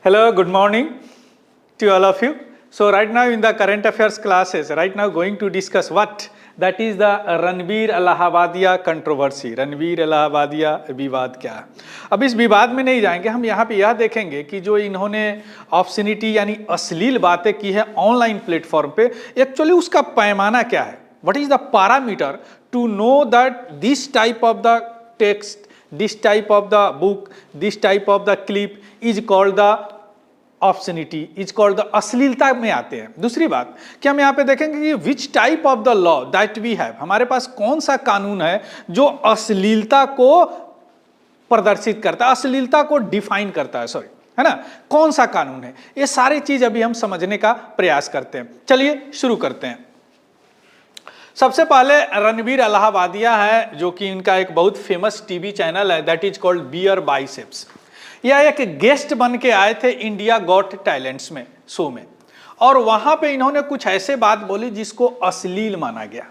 Hello, good morning to all of you. So right now in the current affairs classes, right now going to discuss what that is the Ranveer Allahbadia controversy. Ranveer Allahbadia विवाद क्या है। अब इस विवाद में नहीं जाएंगे, हम यहाँ पे यह देखेंगे कि जो इन्होंने ऑब्सनिटी यानी अश्लील बातें की है ऑनलाइन प्लेटफॉर्म पे, एक्चुअली उसका पैमाना क्या है। What is the parameter to know that this type of the text, this type of the book, this type of the clip is called the obscenity, is called the अश्लीलता में आते हैं। दूसरी बात कि हम यहाँ पे देखेंगे कि which type of the law that we have, हमारे पास कौन सा कानून है जो अश्लीलता को प्रदर्शित करता है, अश्लीलता को डिफाइन करता है, सॉरी, है ना, कौन सा कानून है। ये सारी चीज अभी हम समझने का प्रयास करते हैं। चलिए शुरू करते हैं। सबसे पहले रणवीर इलाहाबादिया है, जो कि इनका एक बहुत फेमस टीवी चैनल है, that is called beer biceps. यह एक गेस्ट बन के आए थे इंडिया गॉट टैलेंट्स में, शो में, और वहां पे इन्होंने कुछ ऐसे बात बोली जिसको अश्लील माना गया,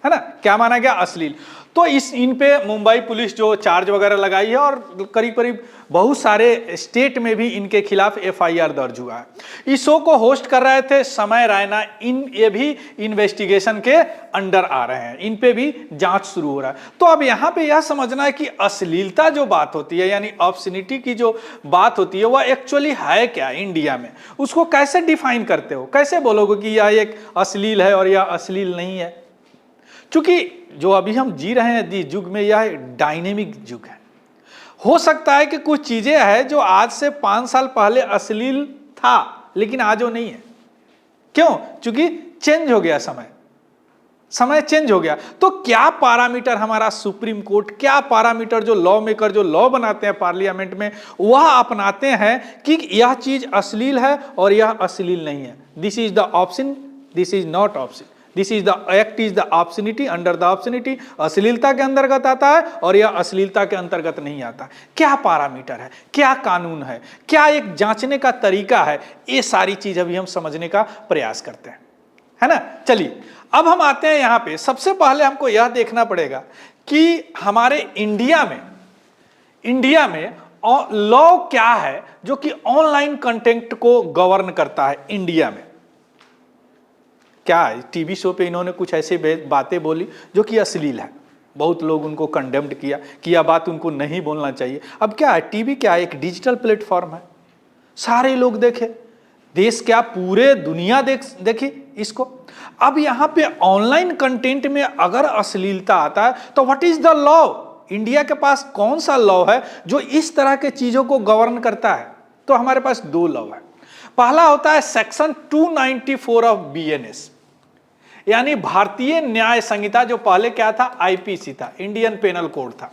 है ना। क्या माना गया? अश्लील। तो इन पे मुंबई पुलिस जो चार्ज वगैरह लगाई है और करीब करीब बहुत सारे स्टेट में भी इनके खिलाफ एफआईआर दर्ज हुआ है। इस शो को होस्ट कर रहे थे समय रैना, ये भी इन्वेस्टिगेशन के अंडर आ रहे हैं, इन पे भी जांच शुरू हो रहा है। तो अब यहाँ पे यह समझना है कि अश्लीलता जो बात होती है यानी ऑब्सनिटी की जो बात होती है वह एक्चुअली है क्या इंडिया में, उसको कैसे डिफाइन करते हो, कैसे बोलोगे कि यह एक अश्लील है और यह अश्लील नहीं है। क्योंकि जो अभी हम जी रहे हैं इस युग में, यह डायनेमिक युग है। हो सकता है कि कुछ चीजें हैं जो आज से 5 साल पहले अश्लील था लेकिन आज वो नहीं है। क्यों? क्योंकि चेंज हो गया, समय चेंज हो गया। तो क्या पैरामीटर हमारा सुप्रीम कोर्ट, क्या पैरामीटर जो लॉ मेकर, जो लॉ बनाते हैं पार्लियामेंट में, वह अपनाते हैं कि यह चीज अश्लील है और यह अश्लील नहीं है। This is the obscene, this is not obscene, this is the act is the obscenity, under the obscenity, अश्लीलता के अंतर्गत आता है और यह अश्लीलता के अंतर्गत नहीं आता। क्या पैरामीटर है, क्या कानून है, क्या एक जांचने का तरीका है, ये सारी चीज अभी हम समझने का प्रयास करते हैं, है ना। चलिए अब हम आते हैं यहाँ पे। सबसे पहले हमको यह देखना पड़ेगा कि हमारे इंडिया में लॉ क्या है जो कि ऑनलाइन कंटेंट को गवर्न करता है इंडिया में। क्या है? टीवी शो पे इन्होंने कुछ ऐसे बातें बोली जो कि अश्लील है, बहुत लोग उनको कंडेम्ड किया कि यह बात उनको नहीं बोलना चाहिए। अब क्या है, टीवी क्या है, एक डिजिटल प्लेटफॉर्म है, सारे लोग देखे, देश क्या पूरे दुनिया देखी इसको। अब यहाँ पे ऑनलाइन कंटेंट में अगर अश्लीलता आता है तो what is the law, India के पास कौन सा लॉ है जो इस तरह के चीजों को गवर्न करता है। तो हमारे पास 2 लॉ है। पहला होता है सेक्शन 294 ऑफ बीएनएस, यानी भारतीय न्याय संहिता, जो पहले क्या था, आईपीसी था, इंडियन पेनल कोड था,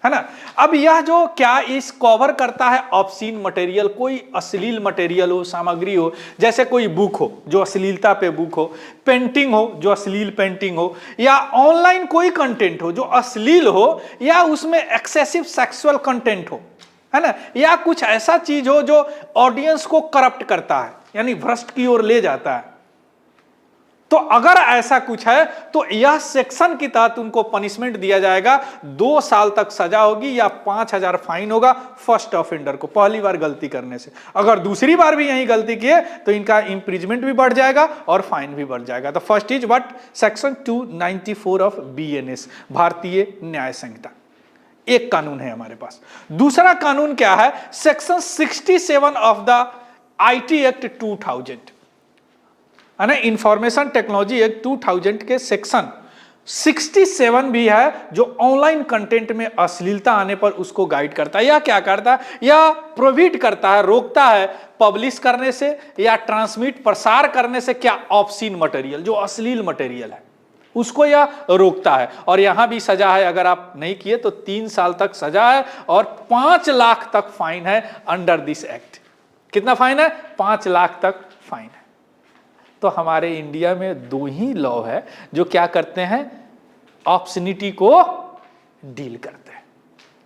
है ना। अब यह जो क्या इस कवर करता है ऑब्सीन मटेरियल, कोई अश्लील मटेरियल हो, सामग्री हो, जैसे कोई बुक हो जो अश्लीलता पे बुक हो, पेंटिंग हो जो अश्लील पेंटिंग हो, या ऑनलाइन कोई कंटेंट हो जो अश्लील हो, या उसमें एक्सेसिव सेक्सुअल कंटेंट हो, है ना, या कुछ ऐसा चीज हो जो ऑडियंस को करप्ट करता है यानी भ्रष्ट की ओर ले जाता है। तो अगर ऐसा कुछ है तो यह सेक्शन के तहत उनको पनिशमेंट दिया जाएगा, 2 साल तक सजा होगी या 5000 फाइन होगा फर्स्ट ऑफेंडर को, पहली बार गलती करने से। अगर दूसरी बार भी यही गलती किए तो इनका इंप्रिजमेंट भी बढ़ जाएगा और फाइन भी बढ़ जाएगा। तो first is what, section 294 of BNS, भारतीय न्याय संहिता, एक कानून है हमारे पास। दूसरा कानून क्या है, section 67 of the IT act 2000, है ना, इंफॉर्मेशन टेक्नोलॉजी एक्ट 2000 के सेक्शन 67 भी है जो ऑनलाइन कंटेंट में अश्लीलता आने पर उसको गाइड करता है। यह क्या करता है, यह प्रोहिबिट करता है, रोकता है पब्लिश करने से या ट्रांसमिट, प्रसार करने से क्या, ऑब्सीन मटेरियल, जो अश्लील मटेरियल है उसको यह रोकता है। और यहां भी सजा है, अगर आप नहीं किए तो 3 साल तक सजा है और 5 लाख तक फाइन है अंडर दिस एक्ट। कितना फाइन है? 5 लाख तक फाइन है। तो हमारे इंडिया में 2 ही लॉ है जो क्या करते हैं, ऑब्सनिटी को डील करते हैं,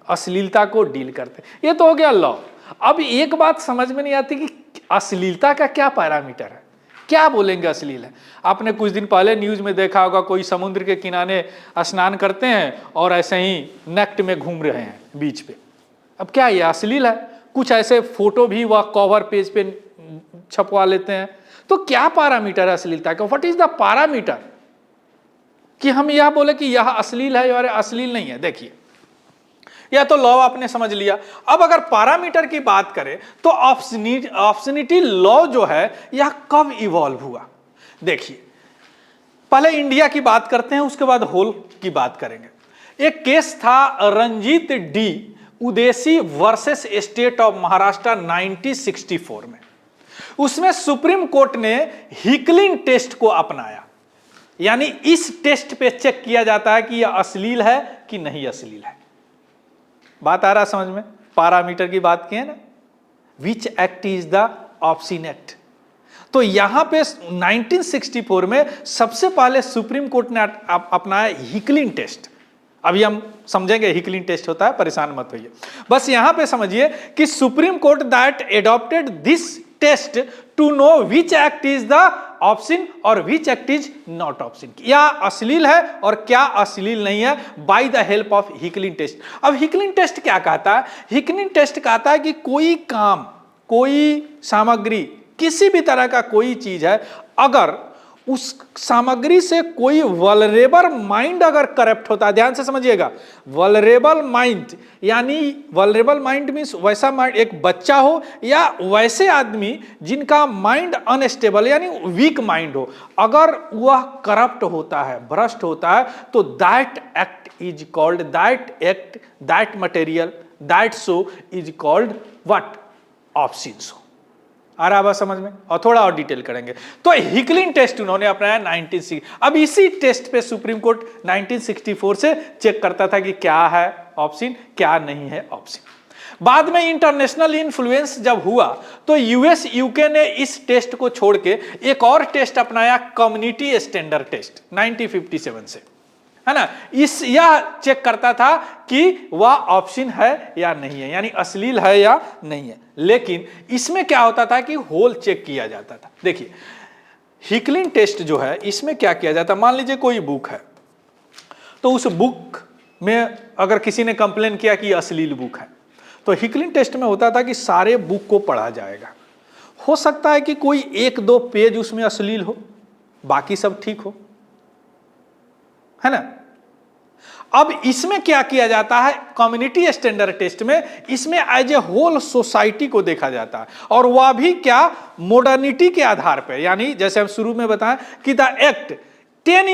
अश्लीलता को डील करते हैं। ये तो हो गया लॉ। अब एक बात समझ में नहीं आती कि अश्लीलता का क्या पैरामीटर है, क्या बोलेंगे अश्लील है। आपने कुछ दिन पहले न्यूज में देखा होगा, कोई समुद्र के किनारे स्नान करते हैं और ऐसे ही नेक्ट में घूम रहे हैं बीच पे। अब क्या ये अश्लील है? कुछ ऐसे फोटो भी वह कवर पेज पे छपवा लेते हैं। तो क्या पैरामीटर है अश्लीलता का? व्हाट इज द पैरामीटर कि हम यह बोले कि यह अश्लील है और अश्लील नहीं है? देखिए, यह तो लॉ आपने समझ लिया। अब अगर पैरामीटर की बात करें तो ऑब्स्सेनिटी लॉ जो है यह कब इवॉल्व हुआ? देखिए, पहले इंडिया की बात करते हैं, उसके बाद होल की बात करेंगे। एक केस था Ranjit D Udeshi versus state of Maharashtra 1964 में। उसमें सुप्रीम कोर्ट ने हिकलिन टेस्ट को अपनाया, यानी इस टेस्ट पे चेक किया जाता है कि यह अश्लील है कि नहीं अश्लील है। बात आ रहा समझ में? पैरामीटर की बात की है ना, विच act is the obscene act. तो यहां पे 1964 में सबसे पहले सुप्रीम कोर्ट ने अपनाया हिकलिन टेस्ट। अभी हम समझेंगे हिकलिन टेस्ट होता है, परेशान मत होइए। बस यहां पे समझिए कि supreme court that adopted this test to know which act is the obscene और which act is not obscene, क्या अश्लील है और क्या अश्लील नहीं है, by the help of Hicklin test. अब हिकलिन टेस्ट क्या कहता है? हिकलिन टेस्ट कहता है कि कोई काम, कोई सामग्री, किसी भी तरह का कोई चीज है, अगर उस सामग्री से कोई वल्नरेबल माइंड अगर करप्ट होता है, ध्यान से समझिएगा, वल्नरेबल माइंड, यानी वल्नरेबल माइंड मीन्स वैसा माइंड, एक बच्चा हो या वैसे आदमी जिनका माइंड अनस्टेबल यानी वीक माइंड हो, अगर वह करप्ट होता है, भ्रष्ट होता है, तो that act is called, that act, that material, that show is called what? Obscene show. आ रहा बात समझ में? और थोड़ा और डिटेल करेंगे। तो हिकलिन टेस्ट उन्होंने अपनाया 1960। अब इसी टेस्ट पे सुप्रीम कोर्ट 1964 से चेक करता था कि क्या है ऑब्स्सीन, क्या नहीं है ऑब्स्सीन। बाद में इंटरनेशनल इन्फ्लुएंस जब हुआ तो यूएस यूके ने इस टेस्ट को छोड़ के एक और टेस्ट अपनाया, कम्युनिटी स्टैंडर्ड टेस्ट 1957 से, है ना। यह चेक करता था कि वह ऑब्स्सीन है या नहीं है, यानी अश्लील है या नहीं है। लेकिन इसमें क्या होता था कि होल चेक किया जाता था। देखिए, हिकलिन टेस्ट जो है इसमें क्या किया जाता है, मान लीजिए कोई बुक है, तो उस बुक में अगर किसी ने कंप्लेन किया कि अश्लील बुक है, तो हिकलिन टेस्ट में होता था कि सारे बुक को पढ़ा जाएगा। हो सकता है कि कोई एक दो पेज उसमें अश्लील हो, बाकी सब ठीक हो, है ना। अब इसमें क्या किया जाता है, कम्युनिटी स्टैंडर्ड टेस्ट में, इसमें एज ए होल सोसाइटी को देखा जाता है, और वह भी क्या, मॉडर्निटी के आधार पर। यानी जैसे हम शुरू में बताएं कि द एक्ट 10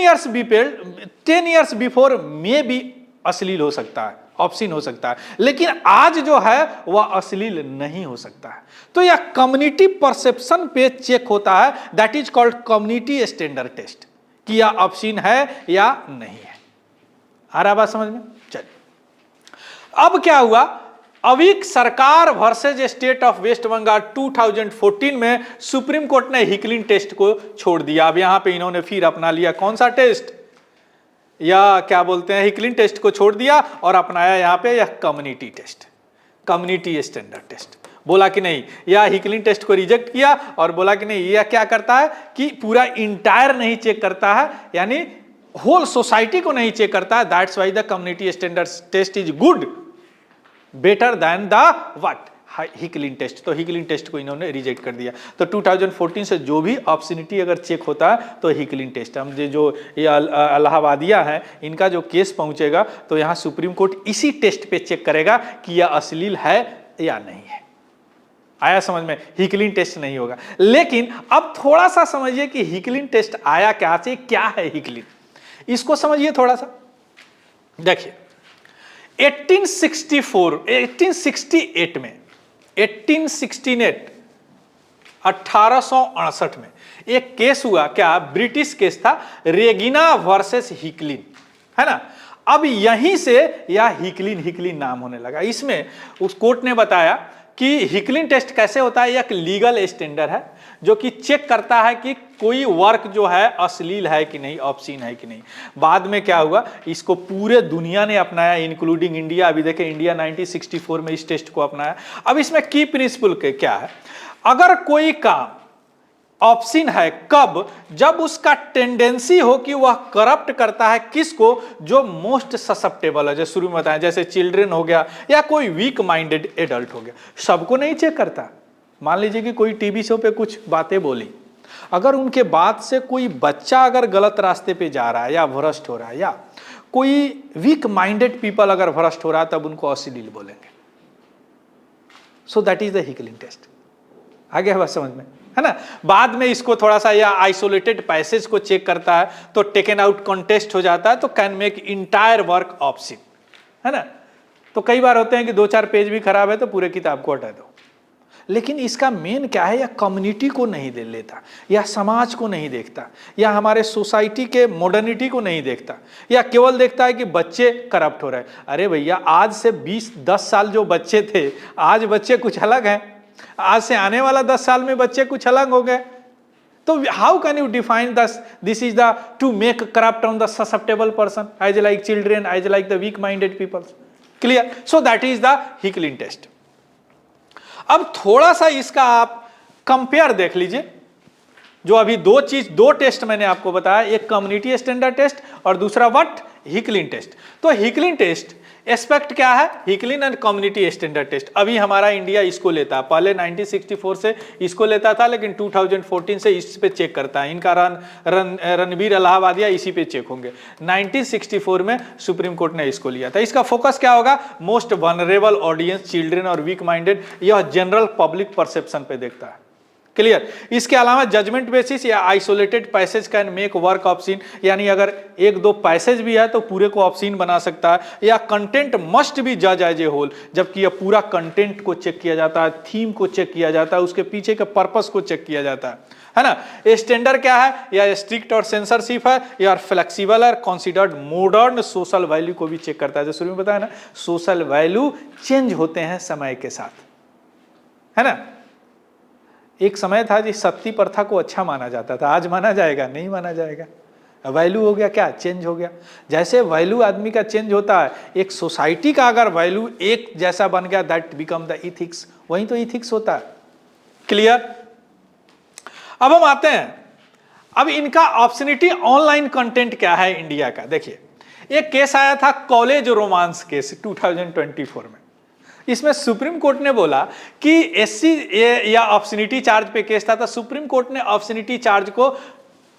इयर्स बिफोर मे भी अश्लील हो सकता है, ऑब्स्सीन हो सकता है, लेकिन आज जो है वह अश्लील नहीं हो सकता है। तो यह कम्युनिटी परसेप्शन पे चेक होता है, that is called community standard test, कि यह ऑब्स्सीन है या नहीं है। आ रहा बात समझ में? चलिए, अब क्या हुआ, Avik Sarkar versus state of West Bengal 2014 में सुप्रीम कोर्ट ने हिकलिन टेस्ट को छोड़ दिया। अब यहां पे इन्होंने फिर अपना लिया कौन सा टेस्ट, या क्या बोलते हैं, हिकलिन टेस्ट को छोड़ दिया और अपनाया यहां पे यह community test, community standard test. बोला कि नहीं, यह हिकलिन टेस्ट को रिजेक्ट किया और बोला कि नहीं, यह क्या करता है कि पूरा इंटायर नहीं चेक करता है, यानी होल सोसाइटी को नहीं चेक करता है। That's why the community standard test is good, better than the what, Hicklin test. तो हिकलिन टेस्ट को इन्होंने रिजेक्ट कर दिया। तो 2014 से जो भी ऑब्स्सिनिटी अगर चेक होता है तो हिकलिन टेस्ट, हम जो ये इलाहाबादिया हैं, इनका जो केस पहुंचेगा तो यहाँ सुप्रीम कोर्ट इसी टेस्ट पे चेक करेगा कि यह अश्लील है या नहीं है। आया समझ में? हिकलिन टेस्ट नहीं होगा। लेकिन अब थोड़ा सा समझिए कि हिकलिन टेस्ट आया क्या से, क्या है हिकलिन, इसको समझिए थोड़ा सा। देखिए, 1868 में 1868 में एक केस हुआ, क्या, ब्रिटिश केस था, रेगिना वर्सेस हिकलिन, है ना। अब यहीं से यह हिकलिन नाम होने लगा। इसमें उस कोर्ट ने बताया कि हिकलिन टेस्ट कैसे होता है, एक लीगल स्टैंडर्ड है जो कि चेक करता है कि कोई वर्क जो है अश्लील है कि नहीं, ऑब्स्सीन है कि नहीं। बाद में क्या हुआ, इसको पूरे दुनिया ने अपनाया, इंक्लूडिंग इंडिया। अभी देखें, इंडिया 1964 में इस टेस्ट को अपनाया। अब इसमें की प्रिंसिपल क्या है, अगर कोई काम ऑप्शन है कब, जब उसका टेंडेंसी हो कि वह करप्ट करता है किसको, जो मोस्ट ससेप्टेबल है, जैसे शुरू में बताया, जैसे चिल्ड्रन हो गया या कोई वीक माइंडेड एडल्ट हो गया। सबको नहीं चेक करता। मान लीजिए कि कोई टीवी शो पे कुछ बातें बोली, अगर उनके बात से कोई बच्चा अगर गलत रास्ते पे जा रहा है या भ्रष्ट हो रहा है, या कोई वीक माइंडेड पीपल अगर भ्रष्ट हो रहा है, तब उनको अश्लील बोलेंगे। So that is the Hicklin test. आ गया बात समझ में, है ना। बाद में इसको थोड़ा सा या आइसोलेटेड पैसेज को चेक करता है तो टेकन आउट कॉन्टेस्ट हो जाता है, तो can make entire work option, है ना। तो कई बार होते हैं कि 2-4 पेज भी खराब है तो पूरे किताब को हटा दो। लेकिन इसका मेन क्या है, या कम्युनिटी को नहीं दे लेता, या समाज को नहीं देखता, या हमारे सोसाइटी के मॉडर्निटी को नहीं देखता, या केवल देखता है कि बच्चे करप्ट हो रहे हैं। अरे भैया, आज से 20-10 साल जो बच्चे थे, आज बच्चे कुछ अलग हैं। आज से आने वाला 10 साल में बच्चे कुछ अलग हो गए। तो how can you define this is the to make corrupt on the susceptible person as like children, as like the weak minded peoples. Clear? So that is the Hicklin test. अब थोड़ा सा इसका आप कंपेयर देख लीजिए। जो अभी दो टेस्ट मैंने आपको बताया, एक कम्युनिटी स्टैंडर्ड टेस्ट और दूसरा व्हाट, हिकलिन टेस्ट। तो हिकलिन टेस्ट एस्पेक्ट क्या है, Hicklin and community standard test. अभी हमारा इंडिया इसको लेता है, पहले 1964 से इसको लेता था, लेकिन 2014 से इस पे चेक करता है। इनका रणबीर इलाहाबादिया इसी पे चेक होंगे। 1964 में सुप्रीम कोर्ट ने इसको लिया था। इसका फोकस क्या होगा, मोस्ट वनरेबल ऑडियंस, चिल्ड्रन और वीक माइंडेड, यह जनरल पब्लिक परसेप्शन पे देखता है। क्लियर? इसके अलावा जजमेंट बेसिस या isolated passage can make work option, यानी अगर 1-2 पैसेज भी है तो पूरे को ऑप्शन बना सकता है। या कंटेंट मस्ट बी जज एज ए होल, जबकि यह पूरा कंटेंट को चेक किया जाता है, थीम को चेक किया जाता है, उसके पीछे के पर्पस को चेक किया जाता है ना। स्टैंडर्ड क्या है, या स्ट्रिक्ट और सेंसरशिप है, या फ्लेक्सिबल है, कंसिडर्ड मॉडर्न सोशल वैल्यू को भी चेक करता है। जो शुरू में बताया ना, सोशल वैल्यू चेंज होते हैं समय के साथ, है ना। एक समय था जी सती प्रथा को अच्छा माना जाता था, आज माना जाएगा? नहीं माना जाएगा। वैल्यू हो गया क्या, चेंज हो गया। जैसे वैल्यू आदमी का चेंज होता है, एक सोसाइटी का अगर वैल्यू एक जैसा बन गया, दैट बिकम द इथिक्स, वही तो इथिक्स होता है। क्लियर? अब हम आते हैं, अब इनका ऑप्शनिटी ऑनलाइन कंटेंट क्या है इंडिया का। देखिए, एक केस आया था कॉलेज रोमांस केस 2024 में। इसमें सुप्रीम कोर्ट ने बोला कि एससी या ऑप्शनिटी चार्ज पे केस था, तो सुप्रीम कोर्ट ने ऑप्शनिटी चार्ज को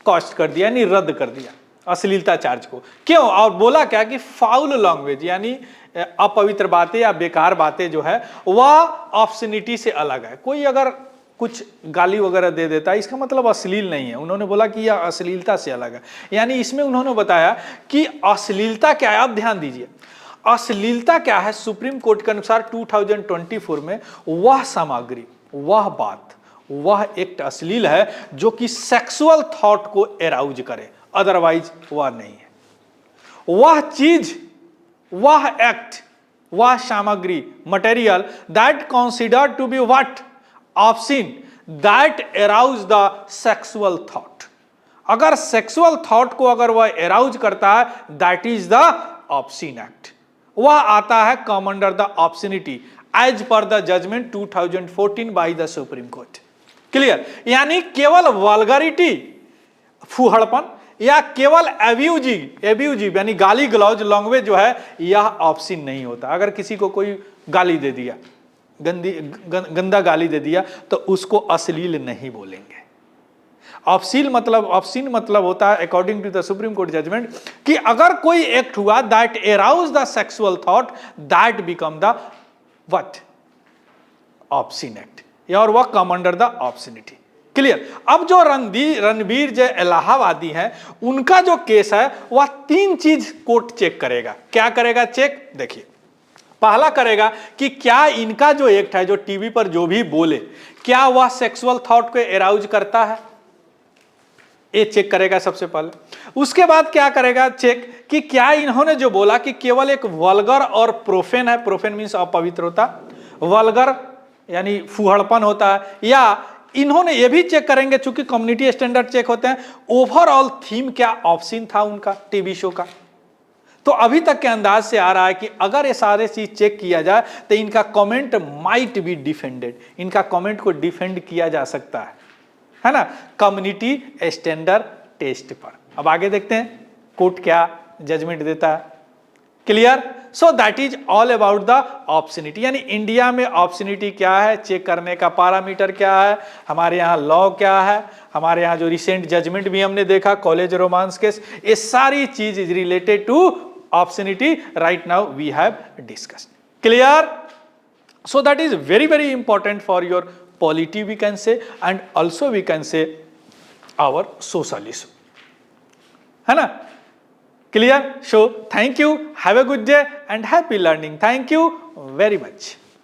कॉस्ट कर दिया, यानी रद्द कर दिया अश्लीलता चार्ज को। क्यों? और बोला क्या कि फाउल लैंग्वेज, यानी अपवित्र बातें या बेकार बातें जो है वह ऑप्शनिटी से अलग है। कोई अगर कुछ गाली वगैरह दे देता है, इसका मतलब अश्लील नहीं है। उन्होंने बोला कि यह अश्लीलता से अलग है। यानी इसमें उन्होंने बताया कि अश्लीलता क्या है। अब ध्यान दीजिए, अश्लीलता क्या है सुप्रीम कोर्ट के अनुसार 2024 में, वह सामग्री, वह बात, वह एक्ट अश्लील है जो कि सेक्सुअल थॉट को एराउज करे, अदरवाइज वह नहीं है। वह चीज, वह एक्ट, वह सामग्री, material that considered to be what, obscene, that arouse the sexual thought. अगर सेक्सुअल थॉट को अगर वह एराउज करता है, that is the obscene act. वह आता है come under the obscenity as per the judgment 2014 by the supreme court. Clear? यानी केवल वल्गरिटी, फूहड़पन, या केवल एब्यूजिव यानी गाली गलौज लैंग्वेज जो है, यह ऑप्शन नहीं होता। अगर किसी को कोई गाली दे दिया, गंदा गाली दे दिया, तो उसको अश्लील नहीं बोलेंगे। ऑप्शन मतलब होता है according to the supreme court judgment कि अगर कोई एक्ट हुआ that arouse the sexual thought, that become the what, obscene act, और वह come under the obscenity. Clear? अब जो रणबीर जो इलाहाबादी हैं, उनका जो केस है वह 3 चीज कोर्ट चेक करेगा। क्या करेगा चेक? देखिए, पहला करेगा कि क्या इनका जो एक्ट है, जो टीवी पर जो भी बोले, क्या वह सेक्सुअल थॉट को एराउज करता है, ये चेक करेगा सबसे पहले। उसके बाद क्या करेगा चेक कि क्या इन्होंने जो बोला कि केवल एक वल्गर और प्रोफेन है, प्रोफेन मीन्स अपवित्र होता, वल्गर यानी फूहड़पन होता है, या इन्होंने ये भी चेक करेंगे, चूंकि कम्युनिटी स्टैंडर्ड चेक होते हैं, ओवरऑल थीम क्या ऑप्शन था उनका टीवी शो का। तो अभी तक के अंदाज से आ रहा है कि अगर ये सारे चीज चेक किया जाए तो इनका कमेंट माइट बी डिफेंडेड, इनका कमेंट को डिफेंड किया जा सकता है है ना, कम्युनिटी स्टैंडर्ड टेस्ट पर। अब आगे देखते हैं कोर्ट क्या जजमेंट देता है। Clear? So that is all about the obscenity, यानी इंडिया में ऑब्सनिटी क्या है, चेक करने का पैरामीटर क्या है, हमारे यहाँ लॉ क्या है, हमारे यहाँ जो रिसेंट जजमेंट भी हमने देखा कॉलेज रोमांस केस, ये सारी चीज is related to obscenity right now we have discussed. Clear? So that is very very important for your polity we can say, and also we can say our socialism, है ना। Clear? So thank you, have a good day and happy learning. Thank you very much.